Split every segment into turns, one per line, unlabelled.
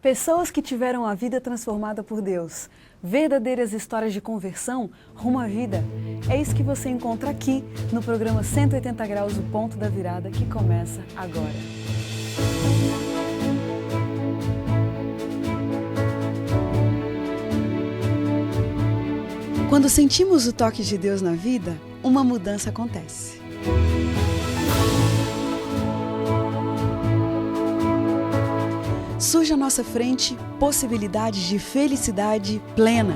Pessoas que tiveram a vida transformada por Deus. Verdadeiras histórias de conversão rumo à vida. É isso que você encontra aqui no programa 180 Graus, o Ponto da Virada, que começa agora. Quando sentimos o toque de Deus na vida, uma mudança acontece. Surge à nossa frente possibilidades de felicidade plena.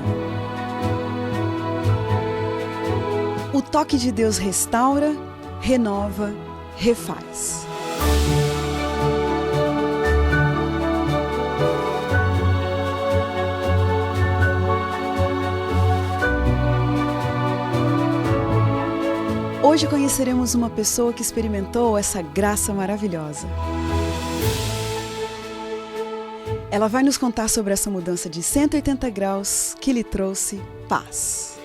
O toque de Deus restaura, renova, refaz. Hoje conheceremos uma pessoa que experimentou essa graça maravilhosa. Ela vai nos contar sobre essa mudança de 180 graus que lhe trouxe paz.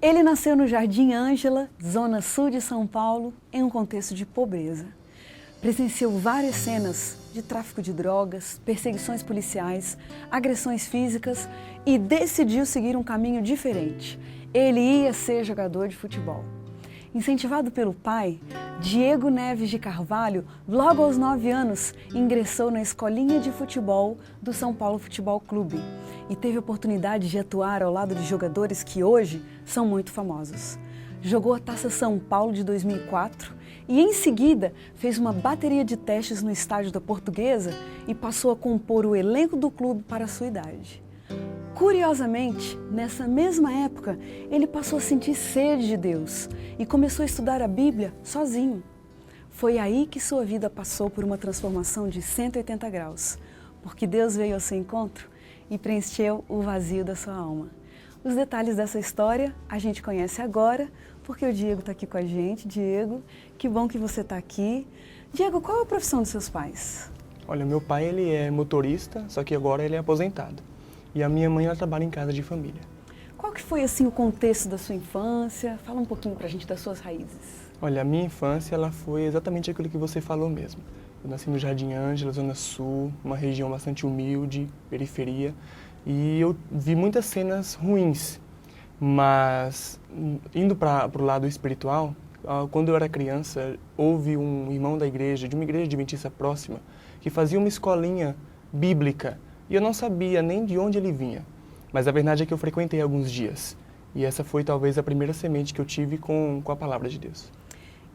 Ele nasceu no Jardim Ângela, zona sul de São Paulo, em um contexto de pobreza. Presenciou várias cenas de tráfico de drogas, perseguições policiais, agressões físicas e decidiu seguir um caminho diferente. Ele ia ser jogador de futebol. Incentivado pelo pai, Diego Neves de Carvalho, logo aos 9 anos, ingressou na escolinha de futebol do São Paulo Futebol Clube e teve a oportunidade de atuar ao lado de jogadores que hoje são muito famosos. Jogou a Taça São Paulo de 2004 e, em seguida, fez uma bateria de testes no estádio da Portuguesa e passou a compor o elenco do clube para a sua idade. Curiosamente, nessa mesma época, ele passou a sentir sede de Deus e começou a estudar a Bíblia sozinho. Foi aí que sua vida passou por uma transformação de 180 graus, porque Deus veio ao seu encontro e preencheu o vazio da sua alma. Os detalhes dessa história a gente conhece agora, porque o Diego está aqui com a gente. Diego, que bom que você está aqui. Diego, qual é a profissão dos seus pais?
Olha, meu pai ele é motorista, só que agora ele é aposentado. E a minha mãe ela trabalha em casa de família.
Qual que foi assim o contexto da sua infância? Fala um pouquinho pra gente das suas raízes.
Olha, a minha infância ela foi exatamente aquilo que você falou mesmo. Eu nasci no Jardim Ângela, Zona Sul, uma região bastante humilde, periferia. E eu vi muitas cenas ruins, mas indo para o lado espiritual, quando eu era criança, houve um irmão da igreja, de uma igreja adventista próxima, que fazia uma escolinha bíblica. E eu não sabia nem de onde ele vinha, mas a verdade é que eu frequentei alguns dias. E essa foi talvez a primeira semente que eu tive com a palavra de Deus.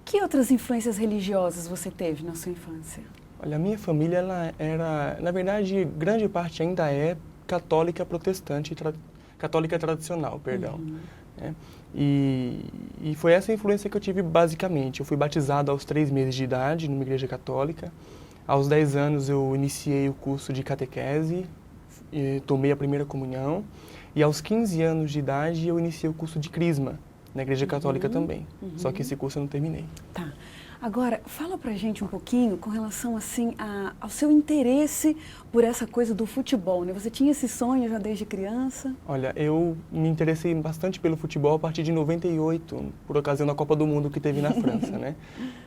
Que outras influências religiosas você teve na sua infância?
Olha, a minha família ela era, na verdade, grande parte ainda é católica protestante, católica tradicional, perdão. Né? E foi essa influência que eu tive basicamente. Eu fui batizado aos 3 meses de idade numa igreja católica. Aos 10 anos eu iniciei o curso de catequese, tomei a primeira comunhão. E aos 15 anos de idade eu iniciei o curso de crisma, na igreja católica também. Só que esse curso eu não terminei.
Tá. Agora, fala pra gente um pouquinho com relação assim ao seu interesse por essa coisa do futebol, né? Você tinha esse sonho já desde criança?
Olha, eu me interessei bastante pelo futebol a partir de 98, por ocasião da Copa do Mundo que teve na França, né?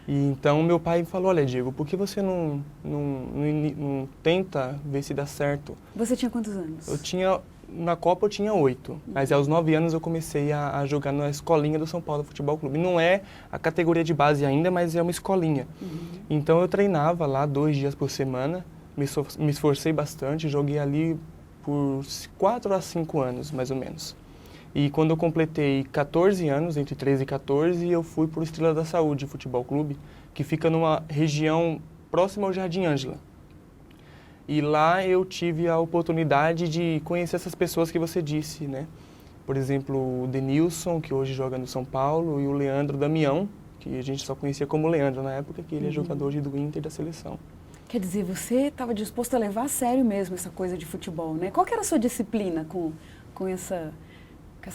E então meu pai falou, olha Diego, por que você não tenta ver se dá certo?
Você tinha quantos anos?
Na Copa eu tinha 8, mas aos 9 anos eu comecei a jogar na escolinha do São Paulo Futebol Clube. Não é a categoria de base ainda, mas é uma escolinha. Então eu treinava lá 2 dias por semana, me esforcei bastante, joguei ali por 4 a 5 anos, mais ou menos. E quando eu completei 14 anos, entre 13 e 14, eu fui para o Estrela da Saúde Futebol Clube, que fica numa região próxima ao Jardim Ângela. E lá eu tive a oportunidade de conhecer essas pessoas que você disse, né? Por exemplo, o Denilson, que hoje joga no São Paulo, e o Leandro Damião, que a gente só conhecia como Leandro na época, que ele é jogador do Inter da seleção.
Quer dizer, você estava disposto a levar a sério mesmo essa coisa de futebol, né? Qual que era a sua disciplina com essa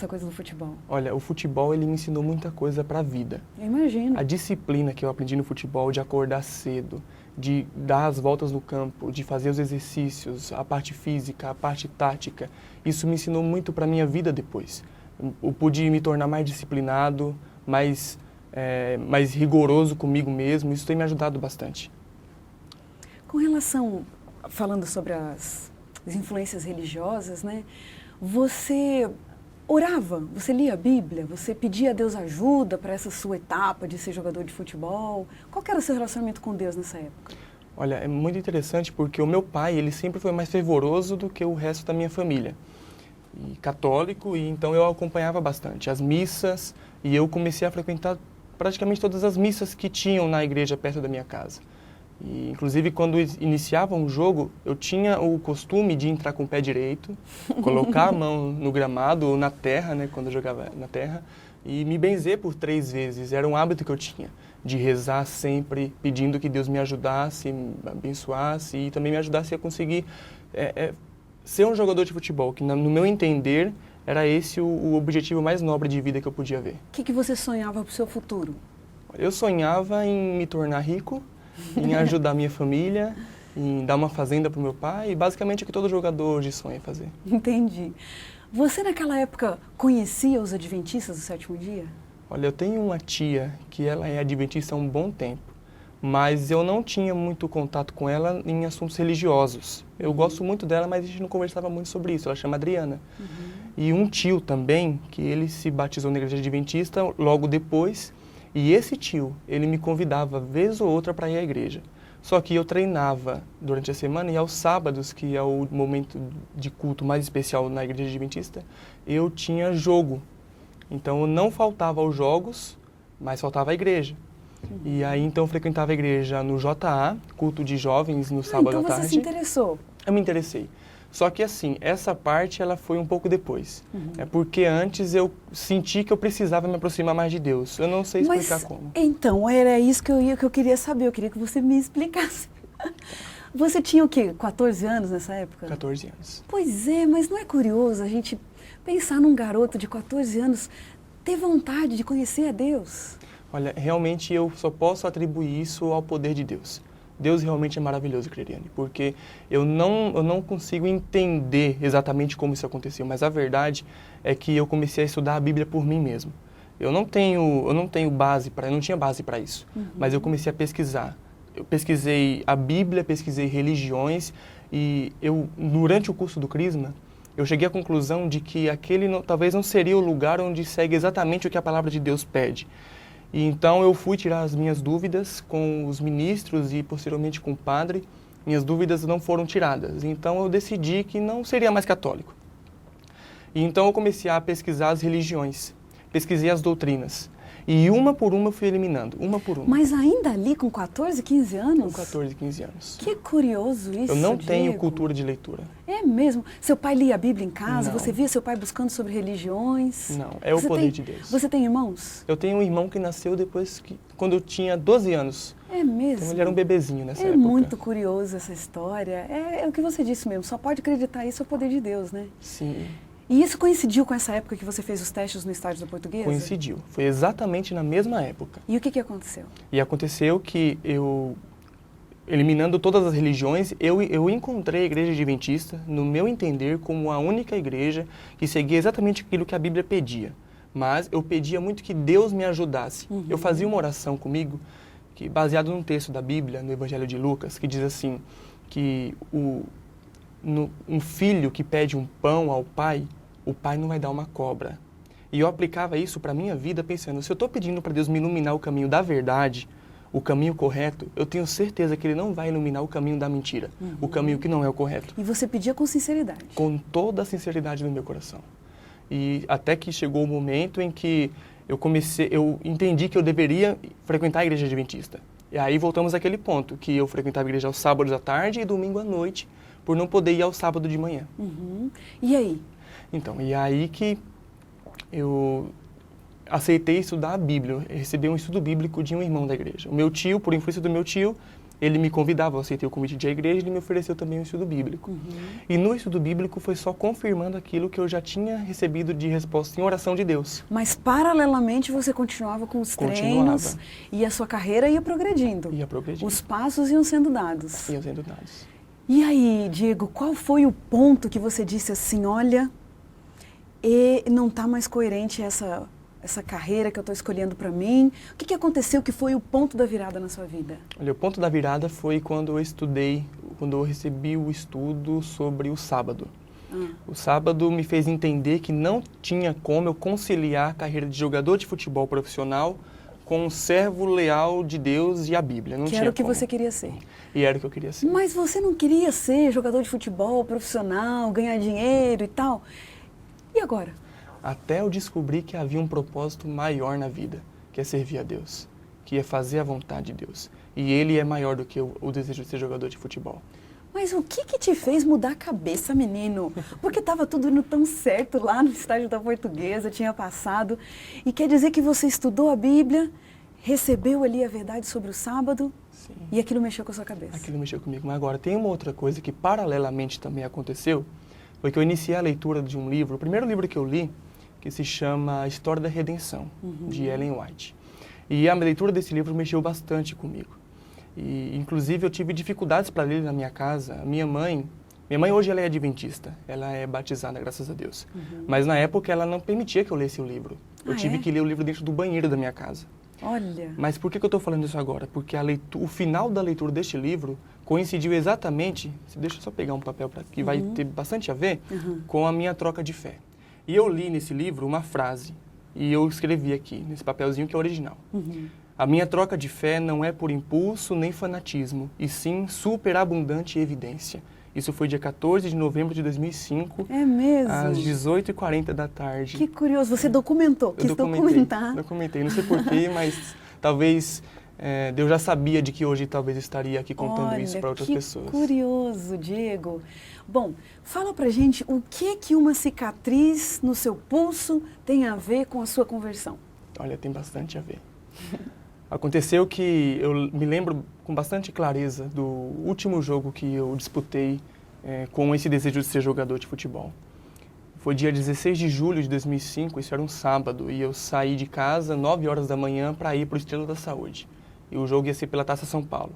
coisa do futebol?
Olha, o futebol ele me ensinou muita coisa para a vida.
Eu imagino.
A disciplina que eu aprendi no futebol, de acordar cedo, de dar as voltas no campo, de fazer os exercícios, a parte física, a parte tática. Isso me ensinou muito para a minha vida depois. Eu pude me tornar mais disciplinado, mais rigoroso comigo mesmo. Isso tem me ajudado bastante.
Com relação, falando sobre as influências religiosas, né? Você orava, você lia a Bíblia, você pedia a Deus ajuda para essa sua etapa de ser jogador de futebol? Qual que era o seu relacionamento com Deus nessa época?
Olha, é muito interessante porque o meu pai, ele sempre foi mais fervoroso do que o resto da minha família. E católico, e então eu acompanhava bastante as missas e eu comecei a frequentar praticamente todas as missas que tinham na igreja perto da minha casa. E, inclusive, quando iniciava um jogo, eu tinha o costume de entrar com o pé direito, colocar a mão no gramado ou na terra, né, quando eu jogava na terra, e me benzer por 3 vezes. Era um hábito que eu tinha, de rezar sempre, pedindo que Deus me ajudasse, me abençoasse e também me ajudasse a conseguir ser um jogador de futebol, que no meu entender era esse o objetivo mais nobre de vida que eu podia ver.
O que você sonhava para o seu futuro?
Eu sonhava em me tornar rico, em ajudar minha família, em dar uma fazenda para o meu pai, e basicamente o que todo jogador hoje sonha fazer.
Entendi. Você naquela época conhecia os adventistas do sétimo dia?
Olha, eu tenho uma tia que ela é adventista há um bom tempo, mas eu não tinha muito contato com ela em assuntos religiosos. Eu gosto muito dela, mas a gente não conversava muito sobre isso. Ela chama Adriana. E um tio também, que ele se batizou na igreja adventista logo depois, e esse tio, ele me convidava vez ou outra para ir à igreja. Só que eu treinava durante a semana e aos sábados, que é o momento de culto mais especial na igreja adventista, eu tinha jogo. Então eu não faltava aos jogos, mas faltava à igreja. E aí então eu frequentava a igreja no JA, culto de jovens no sábado à tarde.
Então você se interessou?
Eu me interessei. Só que assim, essa parte ela foi um pouco depois. É porque antes eu senti que eu precisava me aproximar mais de Deus. Eu não sei explicar como.
Então, era isso que eu queria saber. Eu queria que você me explicasse. Você tinha o quê? 14 anos nessa época?
14 anos.
Pois é, mas não é curioso a gente pensar num garoto de 14 anos ter vontade de conhecer a Deus?
Olha, realmente eu só posso atribuir isso ao poder de Deus. Deus realmente é maravilhoso, Cleriane, porque eu não consigo entender exatamente como isso aconteceu, mas a verdade é que eu comecei a estudar a Bíblia por mim mesmo. Eu não tinha base para isso, mas eu comecei a pesquisar. Eu pesquisei a Bíblia, pesquisei religiões e durante o curso do Crisma, eu cheguei à conclusão de que aquele talvez não seria o lugar onde segue exatamente o que a palavra de Deus pede. E então eu fui tirar as minhas dúvidas com os ministros e posteriormente com o padre. Minhas dúvidas não foram tiradas. Então eu decidi que não seria mais católico. E então eu comecei a pesquisar as religiões, pesquisei as doutrinas. E uma por uma eu fui eliminando, uma por uma.
Mas ainda ali com 14, 15 anos?
Com 14, 15 anos.
Que curioso isso,
Eu não
Diego.
tenho cultura de leitura.
É mesmo? Seu pai lia a Bíblia em casa?
Não.
Você via seu pai buscando sobre religiões?
Não, é o poder de Deus.
Você tem irmãos?
Eu tenho um irmão que nasceu quando eu tinha 12 anos.
É mesmo?
Então ele era um bebezinho nessa época.
É muito curioso essa história. É o que você disse mesmo, só pode acreditar isso é o poder de Deus, né?
Sim.
E isso coincidiu com essa época que você fez os testes no estádio da Portuguesa?
Coincidiu. Foi exatamente na mesma época.
E o que aconteceu?
E aconteceu que eliminando todas as religiões, eu encontrei a igreja adventista, no meu entender, como a única igreja que seguia exatamente aquilo que a Bíblia pedia. Mas eu pedia muito que Deus me ajudasse. Eu fazia uma oração comigo, que baseado num texto da Bíblia, no Evangelho de Lucas, que diz assim, que um filho que pede um pão ao pai, o pai não vai dar uma cobra. E eu aplicava isso para a minha vida pensando, se eu estou pedindo para Deus me iluminar o caminho da verdade, o caminho correto, eu tenho certeza que Ele não vai iluminar o caminho da mentira, o caminho que não é o correto.
E você pedia com sinceridade?
Com toda a sinceridade do meu coração. E até que chegou o momento em que eu entendi que eu deveria frequentar a igreja adventista. E aí voltamos àquele ponto, que eu frequentava a igreja aos sábados à tarde e domingo à noite, por não poder ir ao sábado de manhã.
E aí?
Então, e aí que eu aceitei estudar a Bíblia, recebi um estudo bíblico de um irmão da igreja. O meu tio, por influência do meu tio, ele me convidava, eu aceitei o convite da igreja e ele me ofereceu também um estudo bíblico. E no estudo bíblico foi só confirmando aquilo que eu já tinha recebido de resposta em oração de Deus.
Mas paralelamente você continuava com os treinos e a sua carreira ia progredindo.
Ia progredindo.
Os passos iam sendo dados.
Iam sendo dados.
E aí, Diego, qual foi o ponto que você disse assim, olha, não está mais coerente essa carreira que eu estou escolhendo para mim? O que aconteceu que foi o ponto da virada na sua vida?
Olha, o ponto da virada foi quando eu recebi o estudo sobre o sábado. O sábado me fez entender que não tinha como eu conciliar a carreira de jogador de futebol profissional com um servo leal de Deus e a Bíblia. Não
que
tinha
era o que
como.
você queria ser.
E era o que eu queria ser.
Mas você não queria ser jogador de futebol profissional, ganhar dinheiro e tal? E agora?
Até eu descobri que havia um propósito maior na vida, que é servir a Deus, que é fazer a vontade de Deus. E Ele é maior do que o desejo de ser jogador de futebol.
Mas o que te fez mudar a cabeça, menino? Porque estava tudo indo tão certo lá no estágio da Portuguesa, tinha passado. E quer dizer que você estudou a Bíblia, recebeu ali a verdade sobre o sábado. Sim. E aquilo mexeu com a sua cabeça.
Aquilo mexeu comigo. Mas agora, tem uma outra coisa que paralelamente também aconteceu, foi que eu iniciei a leitura de um livro, o primeiro livro que eu li, que se chama A História da Redenção, de Ellen White. E a leitura desse livro mexeu bastante comigo. E, inclusive, eu tive dificuldades para ler na minha casa. Minha mãe hoje ela é adventista, ela é batizada, graças a Deus. Mas na época ela não permitia que eu lesse o livro. Eu tive que ler o livro dentro do banheiro da minha casa.
Olha.
Mas por que eu estou falando isso agora? Porque o final da leitura deste livro coincidiu exatamente, deixa eu só pegar um papel que vai ter bastante a ver, com a minha troca de fé. E eu li nesse livro uma frase, e eu escrevi aqui, nesse papelzinho que é original. A minha troca de fé não é por impulso nem fanatismo, e sim superabundante evidência. Isso foi dia 14 de novembro de 2005.
É mesmo?
Às 18h40 da tarde.
Que curioso, você documentou, quis documentar.
Documentei, não sei porquê, mas talvez Deus já sabia de que hoje talvez estaria aqui contando isso para outras pessoas.
Que curioso, Diego. Bom, fala pra gente o que uma cicatriz no seu pulso tem a ver com a sua conversão.
Olha, tem bastante a ver. Aconteceu que eu me lembro com bastante clareza do último jogo que eu disputei com esse desejo de ser jogador de futebol. Foi dia 16 de julho de 2005, isso era um sábado, e eu saí de casa 9 horas da manhã para ir para o Estrela da Saúde. E o jogo ia ser pela Taça São Paulo.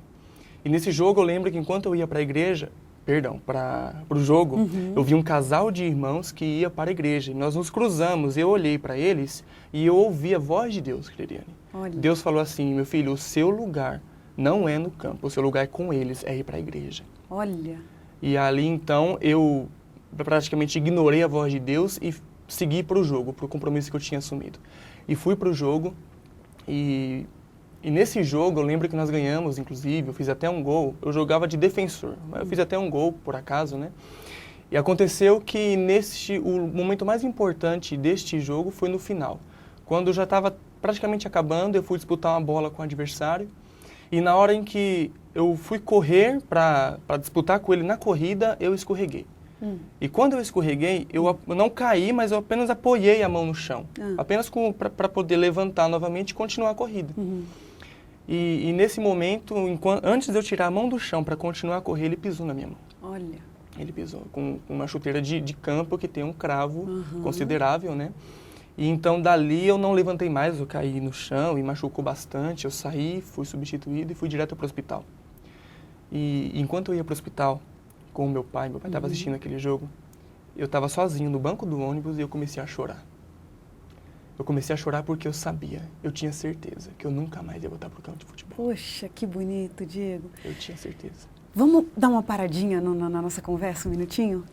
E nesse jogo eu lembro que enquanto eu ia para a igreja, para o jogo, eu vi um casal de irmãos que ia para a igreja. E nós nos cruzamos, eu olhei para eles e eu ouvi a voz de Deus, Cleriane. Deus falou assim: meu filho, o seu lugar não é no campo, o seu lugar é com eles, é ir para a igreja.
Olha.
E ali então eu praticamente ignorei a voz de Deus e segui para o jogo, para o compromisso que eu tinha assumido. E fui para o jogo e nesse jogo eu lembro que nós ganhamos, inclusive, eu fiz até um gol, eu jogava de defensor, mas eu fiz até um gol, por acaso, né? E aconteceu que o momento mais importante deste jogo foi no final. Quando já estava praticamente acabando, eu fui disputar uma bola com o adversário e na hora em que eu fui correr para disputar com ele na corrida, eu escorreguei. E quando eu escorreguei, eu não caí, mas eu apenas apoiei a mão no chão, apenas para poder levantar novamente e continuar a corrida. E nesse momento, antes de eu tirar a mão do chão para continuar a correr, ele pisou na minha mão.
Olha.
Ele pisou com uma chuteira de campo que tem um cravo considerável, né? E então dali eu não levantei mais, eu caí no chão e machucou bastante. Eu saí, fui substituído e fui direto para o hospital. E enquanto eu ia para o hospital com o meu pai estava assistindo aquele jogo, eu estava sozinho no banco do ônibus e eu comecei a chorar. Eu comecei a chorar porque eu sabia, eu tinha certeza que eu nunca mais ia voltar para o campo de futebol.
Poxa, que bonito, Diego.
Eu tinha certeza.
Vamos dar uma paradinha na nossa conversa, um minutinho?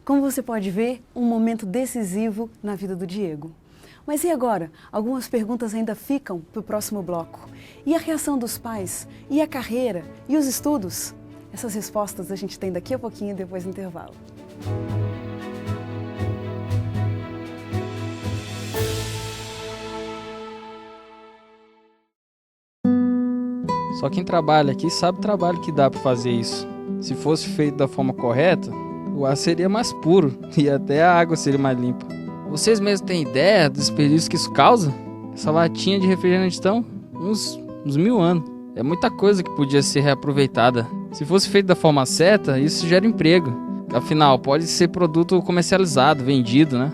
Como você pode ver, um momento decisivo na vida do Diego. Mas e agora? Algumas perguntas ainda ficam para o próximo bloco. E a reação dos pais? E a carreira? E os estudos? Essas respostas a gente tem daqui a pouquinho, depois do intervalo.
Só quem trabalha aqui sabe o trabalho que dá para fazer isso. Se fosse feito da forma correta, o ar seria mais puro e até a água seria mais limpa. Vocês mesmos têm ideia do desperdício que isso causa? Essa latinha de refrigerante estão uns 1000 anos. É muita coisa que podia ser reaproveitada. Se fosse feito da forma certa, isso gera emprego. Afinal, pode ser produto comercializado, vendido, né?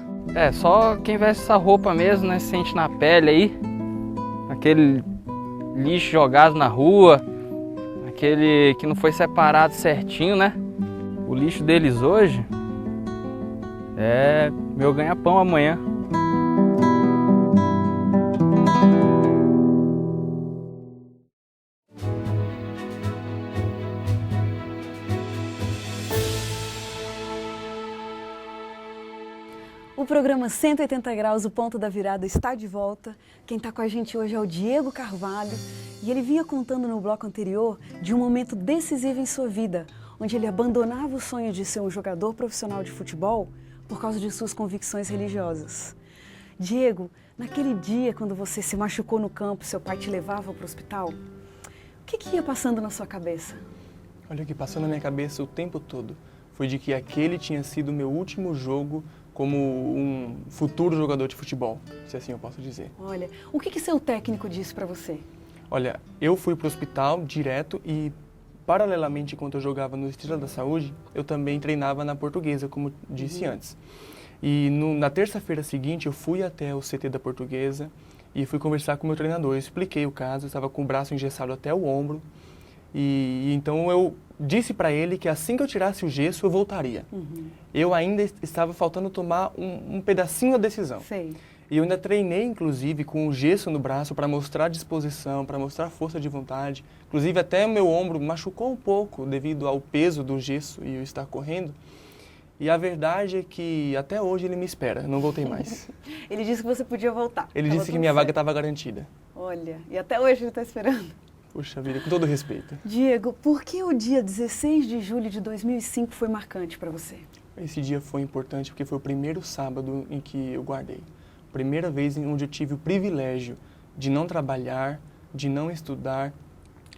Só quem veste essa roupa mesmo, né, sente na pele aí. Aquele lixo jogado na rua, aquele que não foi separado certinho, né? O lixo deles hoje é meu ganha-pão amanhã.
programa 180 Graus, o Ponto da Virada, está de volta. Quem está com a gente hoje é o Diego Carvalho e ele vinha contando no bloco anterior de um momento decisivo em sua vida, onde ele abandonava o sonho de ser um jogador profissional de futebol por causa de suas convicções religiosas. Diego, naquele dia quando você se machucou no campo, seu pai te levava para o hospital, o que ia passando na sua cabeça?
Olha, o que passou na minha cabeça o tempo todo foi de que aquele tinha sido o meu último jogo como um futuro jogador de futebol, se assim eu posso dizer.
Olha, o que seu técnico disse para você?
Olha, eu fui para o hospital direto e, paralelamente, enquanto eu jogava no Estrela da Saúde, eu também treinava na Portuguesa, como disse antes. E na terça-feira seguinte, eu fui até o CT da Portuguesa e fui conversar com o meu treinador. Eu expliquei o caso, eu estava com o braço engessado até o ombro. E então eu disse para ele que assim que eu tirasse o gesso, eu voltaria. Eu ainda estava faltando tomar um pedacinho da decisão.
Sei.
E eu ainda treinei, inclusive, com o gesso no braço para mostrar disposição, para mostrar força de vontade. Inclusive, até o meu ombro machucou um pouco devido ao peso do gesso e eu estar correndo. E a verdade é que até hoje ele me espera, não voltei mais.
Ele disse que você podia voltar.
Ele disse que minha vaga estava garantida.
Olha, e até hoje ele está esperando.
Puxa vida, com todo respeito.
Diego, por que o dia 16 de julho de 2005 foi marcante para você?
Esse dia foi importante porque foi o primeiro sábado em que eu guardei. Primeira vez onde eu tive o privilégio de não trabalhar, de não estudar,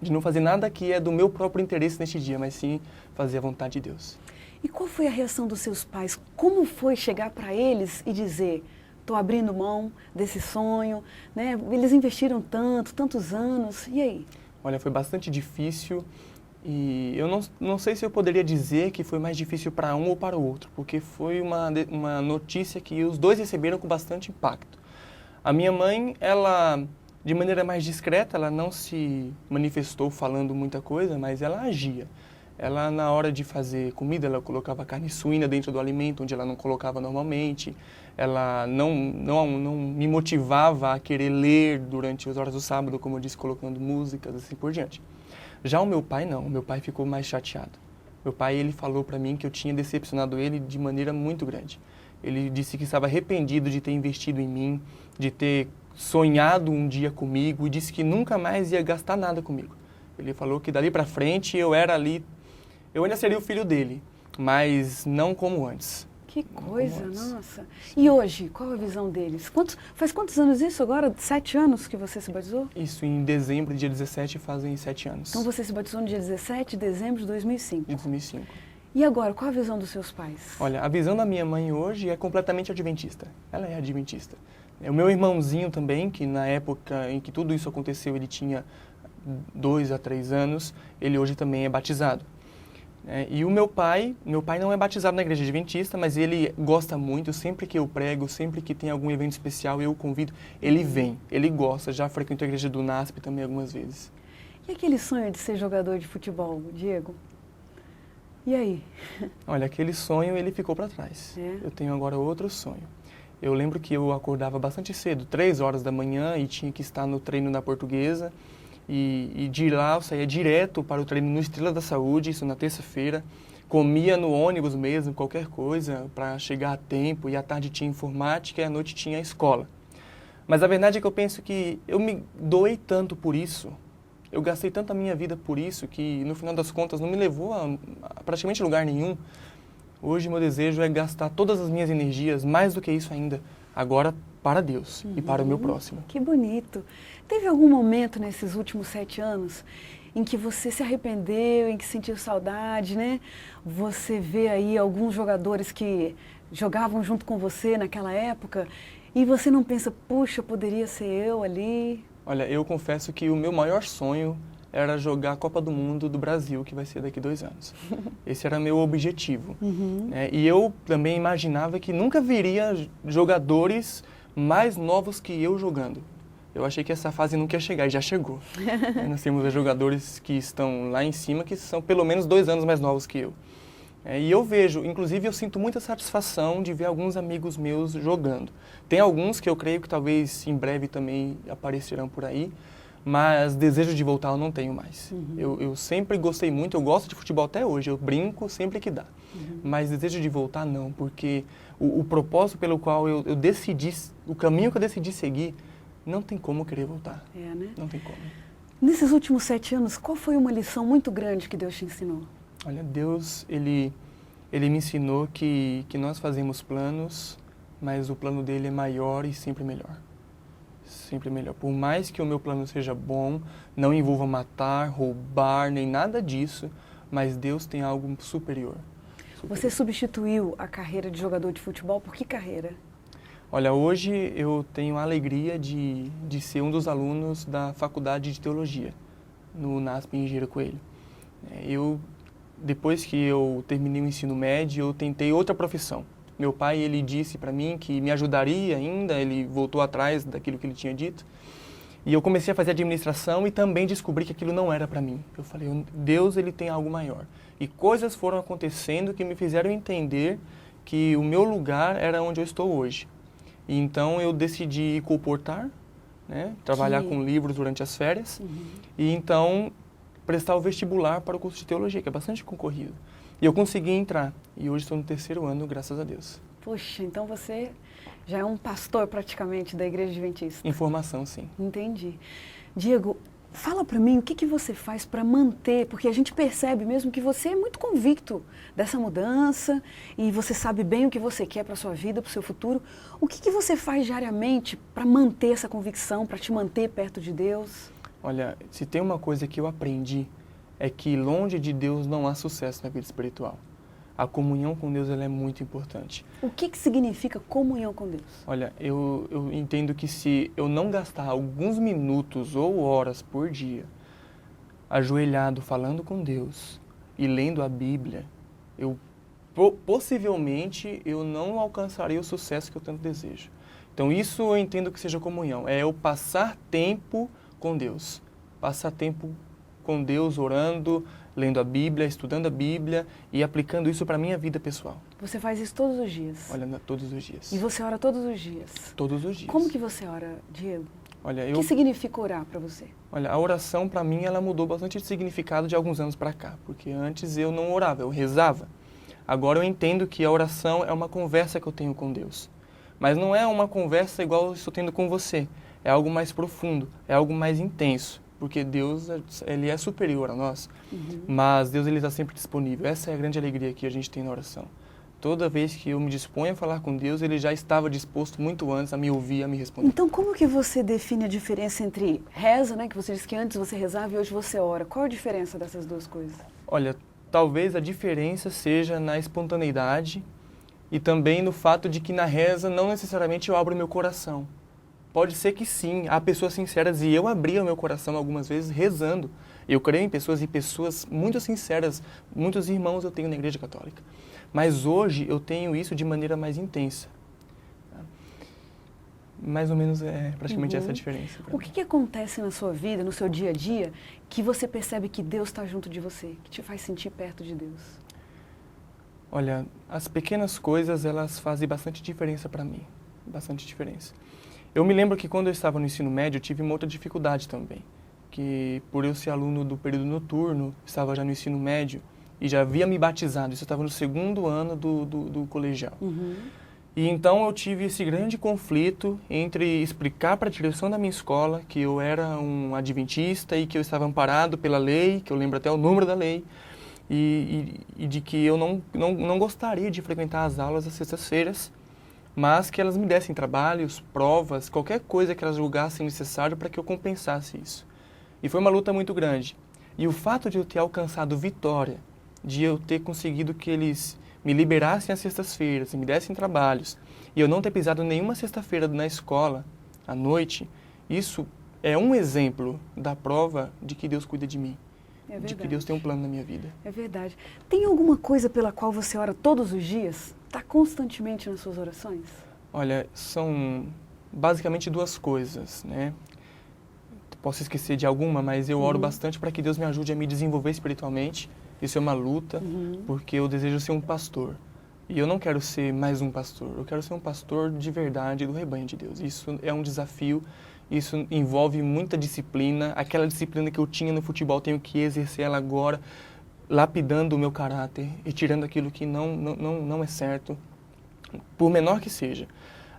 de não fazer nada que é do meu próprio interesse neste dia, mas sim fazer a vontade de Deus.
E qual foi a reação dos seus pais? Como foi chegar para eles e dizer, estou abrindo mão desse sonho, né? Eles investiram tantos anos, e aí?
Olha, foi bastante difícil e eu não sei se eu poderia dizer que foi mais difícil para um ou para o outro, porque foi uma notícia que os dois receberam com bastante impacto. A minha mãe, ela, de maneira mais discreta, ela não se manifestou falando muita coisa, mas ela agia. Ela, na hora de fazer comida, ela colocava carne suína dentro do alimento, onde ela não colocava normalmente. Ela não me motivava a querer ler durante as horas do sábado, como eu disse, colocando músicas, assim por diante. Já o meu pai, não. O meu pai ficou mais chateado. Meu pai, ele falou para mim que eu tinha decepcionado ele de maneira muito grande. Ele disse que estava arrependido de ter investido em mim, de ter sonhado um dia comigo e disse que nunca mais ia gastar nada comigo. Ele falou que dali para frente eu ainda seria o filho dele, mas não como antes.
Que coisa, nossa. E hoje, qual a visão deles? Faz quantos anos isso agora? 7 anos que você se batizou?
Isso, em dezembro, dia 17, fazem 7 anos.
Então você se batizou no dia 17 de dezembro de 2005.
De 2005.
E agora, qual a visão dos seus pais?
Olha, a visão da minha mãe hoje é completamente adventista. Ela é adventista. O meu irmãozinho também, que na época em que tudo isso aconteceu, ele tinha 2 a 3 anos, ele hoje também é batizado. E o meu pai não é batizado na igreja adventista, mas ele gosta muito, sempre que eu prego, sempre que tem algum evento especial, eu o convido, ele vem, ele gosta, já frequentou a igreja do NASP também algumas vezes.
E aquele sonho de ser jogador de futebol, Diego? E aí?
Olha, aquele sonho, ele ficou para trás. Eu tenho agora outro sonho. Eu lembro que eu acordava bastante cedo, 3 horas da manhã, e tinha que estar no treino da Portuguesa. E de lá eu saía direto para o treino no Estrela da Saúde, isso na terça-feira. Comia no ônibus mesmo, qualquer coisa, para chegar a tempo. E à tarde tinha informática e à noite tinha a escola. Mas a verdade é que eu penso que eu me doei tanto por isso, eu gastei tanto a minha vida por isso, que no final das contas não me levou a praticamente lugar nenhum. Hoje meu desejo é gastar todas as minhas energias, mais do que isso ainda, agora para Deus e para o meu próximo.
Que bonito. Teve algum momento nesses últimos 7 anos em que você se arrependeu, em que sentiu saudade, né? Você vê aí alguns jogadores que jogavam junto com você naquela época e você não pensa, puxa, poderia ser eu ali?
Olha, eu confesso que o meu maior sonho era jogar a Copa do Mundo do Brasil, que vai ser daqui 2 anos. Esse era meu objetivo. E eu também imaginava que nunca viria jogadores mais novos que eu jogando. Eu achei que essa fase nunca ia chegar, e já chegou. Nós temos jogadores que estão lá em cima, que são pelo menos 2 anos mais novos que eu. E eu vejo, inclusive eu sinto muita satisfação de ver alguns amigos meus jogando. Tem alguns que eu creio que talvez em breve também aparecerão por aí, mas desejo de voltar eu não tenho mais. Eu sempre gostei muito, eu gosto de futebol até hoje, eu brinco sempre que dá. Mas desejo de voltar não, porque o propósito pelo qual eu decidi, o caminho que eu decidi seguir, não tem como eu querer voltar.
É, né?
Não tem como.
Nesses últimos 7 anos, qual foi uma lição muito grande que Deus te ensinou?
Olha, Deus, Ele me ensinou que nós fazemos planos, mas o plano dele é maior e sempre melhor. Sempre melhor. Por mais que o meu plano seja bom, não envolva matar, roubar, nem nada disso, mas Deus tem algo superior.
Você substituiu a carreira de jogador de futebol por que carreira?
Olha, hoje eu tenho a alegria de ser um dos alunos da Faculdade de Teologia, no NASP em Engenheiro Coelho. Depois que eu terminei o ensino médio, eu tentei outra profissão. Meu pai, ele disse para mim que me ajudaria ainda, ele voltou atrás daquilo que ele tinha dito. E eu comecei a fazer administração e também descobri que aquilo não era para mim. Eu falei, Deus, ele tem algo maior. E coisas foram acontecendo que me fizeram entender que o meu lugar era onde eu estou hoje. E então eu decidi colportar, né, trabalhar com livros durante as férias, e então prestar o vestibular para o curso de teologia, que é bastante concorrido. E eu consegui entrar, e hoje estou no 3º ano, graças a Deus.
Poxa, então você já é um pastor praticamente da Igreja Adventista.
Informação, sim.
Entendi. Diego, fala para mim o que você faz para manter, porque a gente percebe mesmo que você é muito convicto dessa mudança e você sabe bem o que você quer para a sua vida, para o seu futuro. O que você faz diariamente para manter essa convicção, para te manter perto de Deus?
Olha, se tem uma coisa que eu aprendi, é que longe de Deus não há sucesso na vida espiritual. A comunhão com Deus ela é muito importante.
O que significa comunhão com Deus?
Olha, eu entendo que se eu não gastar alguns minutos ou horas por dia ajoelhado falando com Deus e lendo a Bíblia, possivelmente eu não alcançaria o sucesso que eu tanto desejo. Então isso eu entendo que seja comunhão, é eu passar tempo com Deus, passar tempo com Deus orando, lendo a Bíblia, estudando a Bíblia e aplicando isso para a minha vida pessoal.
Você faz isso todos os dias?
Olha, todos os dias.
E você ora todos os dias?
Todos os dias.
Como que você ora, Diego?
Olha,
O que significa orar para você?
Olha, a oração para mim ela mudou bastante de significado de alguns anos para cá, porque antes eu não orava, eu rezava. Agora eu entendo que a oração é uma conversa que eu tenho com Deus. Mas não é uma conversa igual eu estou tendo com você. É algo mais profundo, é algo mais intenso. Porque Deus, ele é superior a nós, mas Deus ele está sempre disponível. Essa é a grande alegria que a gente tem na oração. Toda vez que eu me disponho a falar com Deus, ele já estava disposto muito antes a me ouvir, a me responder.
Então, como que você define a diferença entre reza, né, que você disse que antes você rezava e hoje você ora? Qual a diferença dessas duas coisas?
Olha, talvez a diferença seja na espontaneidade e também no fato de que na reza não necessariamente eu abro meu coração. Pode ser que sim, há pessoas sinceras e eu abri o meu coração algumas vezes rezando. Eu creio em pessoas e pessoas muito sinceras, muitos irmãos eu tenho na Igreja Católica. Mas hoje eu tenho isso de maneira mais intensa. Mais ou menos é praticamente essa a diferença.
O que acontece na sua vida, no seu dia a dia, que você percebe que Deus está junto de você, que te faz sentir perto de Deus?
Olha, as pequenas coisas elas fazem bastante diferença para mim, bastante diferença. Eu me lembro que quando eu estava no ensino médio, eu tive uma outra dificuldade também, que por eu ser aluno do período noturno, estava já no ensino médio e já havia me batizado, isso eu estava no 2º ano do colegial. E então eu tive esse grande conflito entre explicar para a direção da minha escola que eu era um adventista e que eu estava amparado pela lei, que eu lembro até o número da lei, e de que eu não gostaria de frequentar as aulas às sextas-feiras, mas que elas me dessem trabalhos, provas, qualquer coisa que elas julgassem necessário para que eu compensasse isso. E foi uma luta muito grande. E o fato de eu ter alcançado vitória, de eu ter conseguido que eles me liberassem às sextas-feiras, me dessem trabalhos, e eu não ter pisado nenhuma sexta-feira na escola, à noite, isso é um exemplo da prova de que Deus cuida de mim.
É verdade.
De que Deus tem um plano na minha vida.
É verdade. Tem alguma coisa pela qual você ora todos os dias? Está constantemente nas suas orações?
Olha, são basicamente duas coisas, né? Posso esquecer de alguma, mas eu oro bastante para que Deus me ajude a me desenvolver espiritualmente. Isso é uma luta, porque eu desejo ser um pastor. E eu não quero ser mais um pastor, eu quero ser um pastor de verdade do rebanho de Deus. Isso é um desafio Isso envolve muita disciplina. Aquela disciplina que eu tinha no futebol, tenho que exercer ela agora, lapidando o meu caráter e tirando aquilo que não é certo, por menor que seja.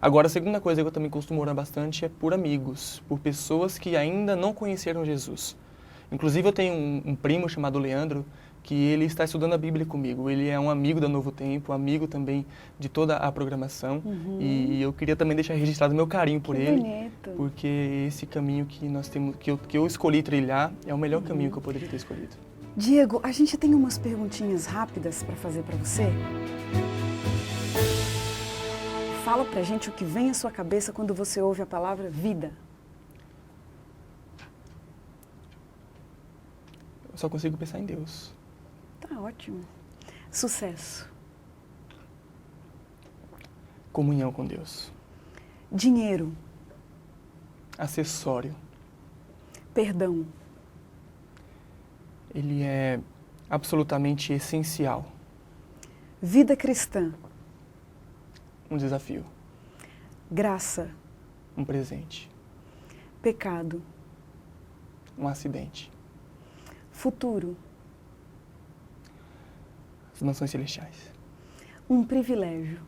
Agora, a segunda coisa que eu também costumo orar bastante é por amigos, por pessoas que ainda não conheceram Jesus. Inclusive, eu tenho um primo chamado Leandro, que ele está estudando a Bíblia comigo. Ele é um amigo da Novo Tempo, amigo também de toda a programação. E eu queria também deixar registrado meu carinho por ele,
bonito.
porque esse caminho que nós temos, que eu escolhi trilhar, é o melhor caminho que eu poderia ter escolhido.
Diego, a gente tem umas perguntinhas rápidas para fazer para você. Fala pra gente o que vem à sua cabeça quando você ouve a palavra vida.
Eu só consigo pensar em Deus.
Tá ótimo. Sucesso.
Comunhão com Deus.
Dinheiro.
Acessório.
Perdão.
Ele é absolutamente essencial.
Vida cristã.
Um desafio.
Graça.
Um presente.
Pecado.
Um acidente.
Futuro.
As mansões celestiais.
Um privilégio.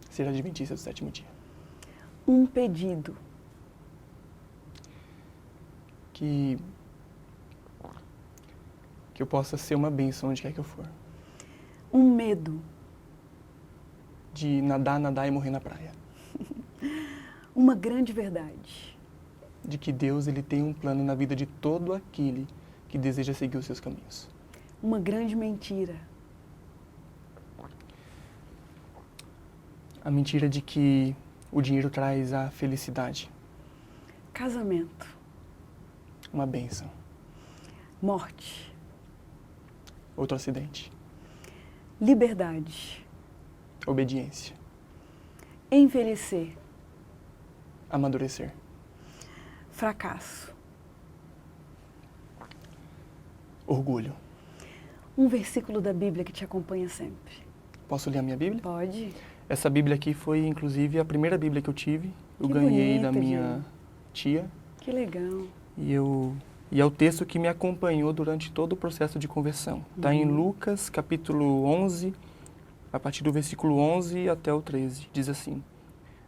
Ser adventista do sétimo dia.
Um pedido.
Que eu possa ser uma bênção onde quer que eu for.
Um medo.
De nadar e morrer na praia.
Uma grande verdade.
De que Deus ele tem um plano na vida de todo aquele que deseja seguir os seus caminhos.
Uma grande mentira.
A mentira de que o dinheiro traz a felicidade.
Casamento.
Uma bênção.
Morte.
Outro acidente.
Liberdade.
Obediência.
Envelhecer.
Amadurecer.
Fracasso.
Orgulho.
Um versículo da Bíblia que te acompanha sempre.
Posso ler a minha Bíblia?
Pode.
Essa Bíblia aqui foi, inclusive, a primeira Bíblia que eu tive. Eu
Que
ganhei da
bonita,
minha tia.
Que legal.
E é o texto que me acompanhou durante todo o processo de conversão. Está em Lucas, capítulo 11, a partir do versículo 11 até o 13. Diz assim: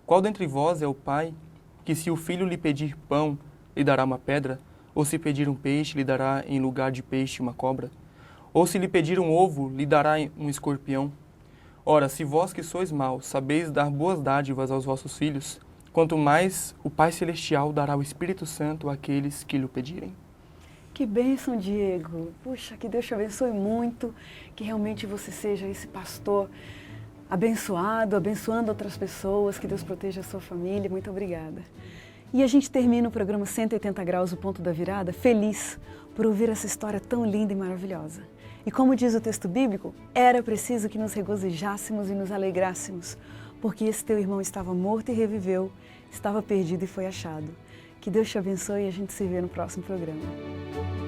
Qual dentre vós é o pai que, se o filho lhe pedir pão, lhe dará uma pedra? Ou se pedir um peixe, lhe dará em lugar de peixe uma cobra? Ou se lhe pedir um ovo, lhe dará um escorpião? Ora, se vós que sois maus sabeis dar boas dádivas aos vossos filhos, quanto mais o Pai Celestial dará o Espírito Santo àqueles que lhe o pedirem.
Que bênção, Diego. Puxa, que Deus te abençoe muito, que realmente você seja esse pastor abençoado, abençoando outras pessoas, que Deus proteja a sua família. Muito obrigada. E a gente termina o programa 180 Graus, o Ponto da Virada, feliz por ouvir essa história tão linda e maravilhosa. E como diz o texto bíblico, era preciso que nos regozijássemos e nos alegrássemos, porque esse teu irmão estava morto e reviveu, estava perdido e foi achado. Que Deus te abençoe e a gente se vê no próximo programa.